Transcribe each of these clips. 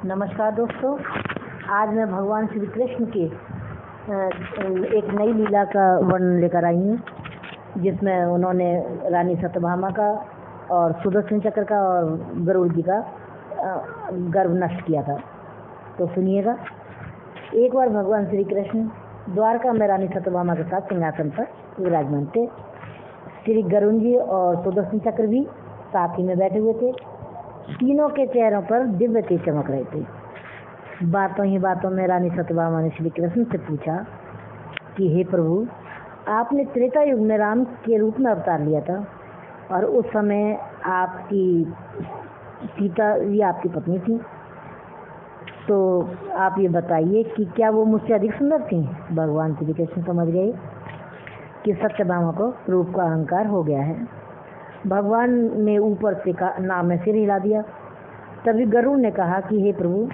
नमस्कार दोस्तों। आज मैं भगवान श्री कृष्ण के एक नई लीला का वर्णन लेकर आई हूँ, जिसमें उन्होंने रानी सत्यभामा का और सुदर्शन चक्र का और गरुड़ जी का गर्व नष्ट किया था। तो सुनिएगा। एक बार भगवान श्री कृष्ण द्वारका में रानी सत्यभामा के साथ सिंहासन पर विराजमान थे। श्री गरुड़ जी और सुदर्शन चक्र भी साथ ही में बैठे हुए थे। तीनों के चेहरों पर दिव्य तेज चमक रहे थे। बातों ही बातों में रानी सत्यभामा ने श्री कृष्ण से पूछा कि हे प्रभु, आपने त्रेता युग में राम के रूप में अवतार लिया था और उस समय आपकी सीता ये आपकी पत्नी थी, तो आप ये बताइए कि क्या वो मुझसे अधिक सुंदर थी? भगवान श्री कृष्ण समझ गए कि सत्यभामा को रूप का अहंकार हो गया है। भगवान ने ऊपर से नाम में सिर हिला दिया। तभी गरुड़ ने कहा कि हे प्रभु,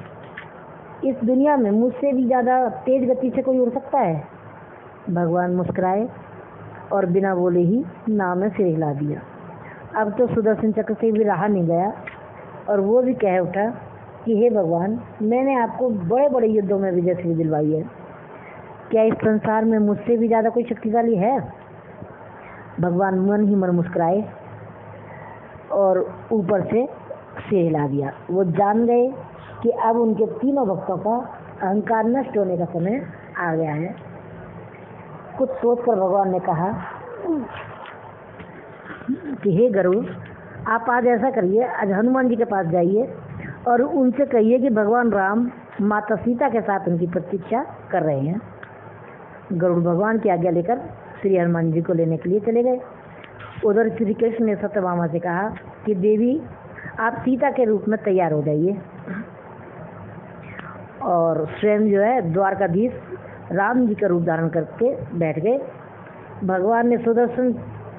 इस दुनिया में मुझसे भी ज़्यादा तेज गति से कोई उड़ सकता है? भगवान मुस्कुराए और बिना बोले ही नाम में सिर हिला दिया। अब तो सुदर्शन चक्र से भी रहा नहीं गया और वो भी कह उठा कि हे भगवान, मैंने आपको बड़े बड़े युद्धों में विजय से दिलवाई है, क्या इस संसार में मुझसे भी ज़्यादा कोई शक्तिशाली है? भगवान मन ही मन मुस्कुराए और ऊपर से सिर हिला दिया। वो जान गए कि अब उनके तीनों भक्तों का अहंकार नष्ट होने का समय आ गया है। कुछ सोचकर भगवान ने कहा कि हे गरुड़, आप आज ऐसा करिए, आज हनुमान जी के पास जाइए और उनसे कहिए कि भगवान राम माता सीता के साथ उनकी प्रतीक्षा कर रहे हैं। गरुड़ भगवान की आज्ञा लेकर श्री हनुमान जी को लेने के लिए चले गए। उधर श्री कृष्ण ने सत्यभामा से कहा कि देवी, आप सीता के रूप में तैयार हो जाइए और स्वयं जो है द्वारकाधीश राम जी का रूप धारण करके बैठ गए। भगवान ने सुदर्शन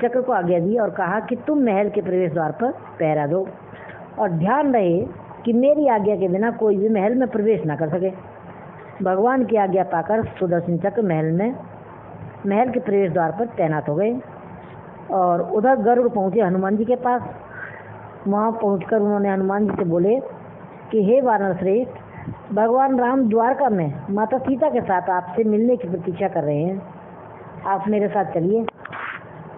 चक्र को आज्ञा दी और कहा कि तुम महल के प्रवेश द्वार पर पहरा दो और ध्यान रहे कि मेरी आज्ञा के बिना कोई भी महल में प्रवेश ना कर सके। भगवान की आज्ञा पाकर सुदर्शन चक्र महल के प्रवेश द्वार पर तैनात हो गए और उधर गरुड़ पहुँचे हनुमान जी के पास। वहाँ पहुँचकर उन्होंने हनुमान जी से बोले कि हे वानर श्रेष्ठ, भगवान राम द्वारका में माता सीता के साथ आपसे मिलने की प्रतीक्षा कर रहे हैं। आप मेरे साथ चलिए,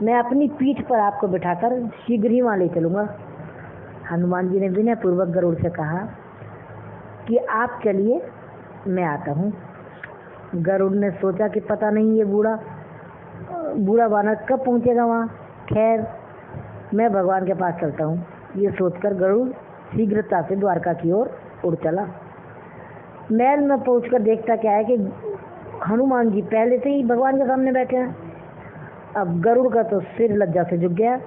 मैं अपनी पीठ पर आपको बिठाकर शीघ्र ही वहाँ ले चलूँगा। हनुमान जी ने विनय पूर्वक गरुड़ से कहा कि आप चलिए, मैं आता हूँ। गरुड़ ने सोचा कि पता नहीं ये बूढ़ा वानर कब पहुँचेगा वहाँ। खैर, मैं भगवान के पास चलता हूँ। ये सोचकर गरुड़ शीघ्रता से द्वारका की ओर उड़ चला। महल में पहुंचकर देखता क्या है कि हनुमान जी पहले से ही भगवान के सामने बैठे हैं। अब गरुड़ का तो सिर लज्जा से झुक गया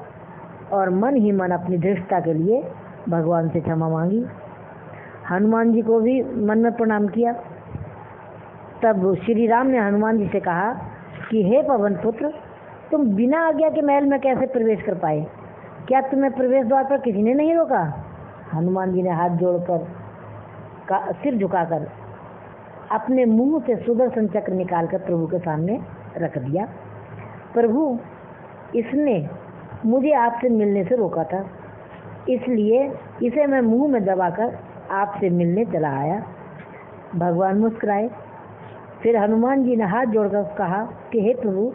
और मन ही मन अपनी धृष्टता के लिए भगवान से क्षमा मांगी। हनुमान जी को भी मन में प्रणाम किया। तब श्री राम ने हनुमान जी से कहा कि हे पवन पुत्र, तुम बिना आज्ञा के महल में कैसे प्रवेश कर पाए? क्या तुम्हें प्रवेश द्वार पर किसी ने नहीं रोका? हनुमान जी ने हाथ जोड़कर सिर झुकाकर अपने मुंह से सुदर्शन चक्र निकालकर प्रभु के सामने रख दिया। प्रभु, इसने मुझे आपसे मिलने से रोका था, इसलिए इसे मैं मुंह में दबाकर आपसे मिलने चला आया। भगवान मुस्कुराए। फिर हनुमान जी ने हाथ जोड़कर कहा कि हे प्रभु,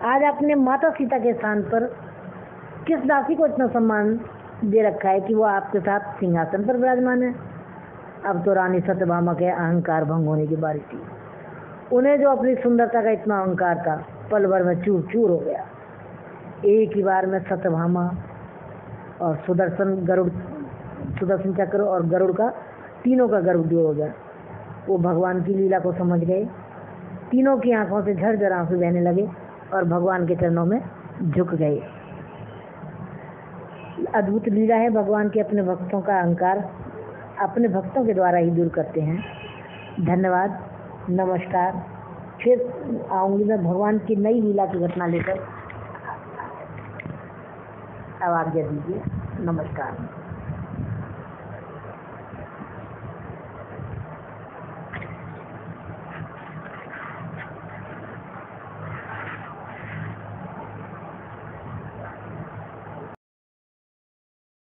आज आपने माता सीता के स्थान पर किस दासी को इतना सम्मान दे रखा है कि वो आपके साथ सिंहासन पर विराजमान है? अब तो रानी सत्यभामा के अहंकार भंग होने की बारी थी। उन्हें जो अपनी सुंदरता का इतना अहंकार था, पल भर में चूर चूर हो गया। एक ही बार में सत्यभामा और सुदर्शन चक्र और गरुड़ का तीनों का गर्व दूर हो गया। वो भगवान की लीला को समझ गए। तीनों की आंखों से झरझर आंसू बहने लगे और भगवान के चरणों में झुक गए। अद्भुत लीला है। भगवान के अपने भक्तों का अहंकार अपने भक्तों के द्वारा ही दूर करते हैं। धन्यवाद, नमस्कार। फिर आऊँगी मैं भगवान की नई लीला की घटना लेकर। अब आज्ञा दीजिए। नमस्कार।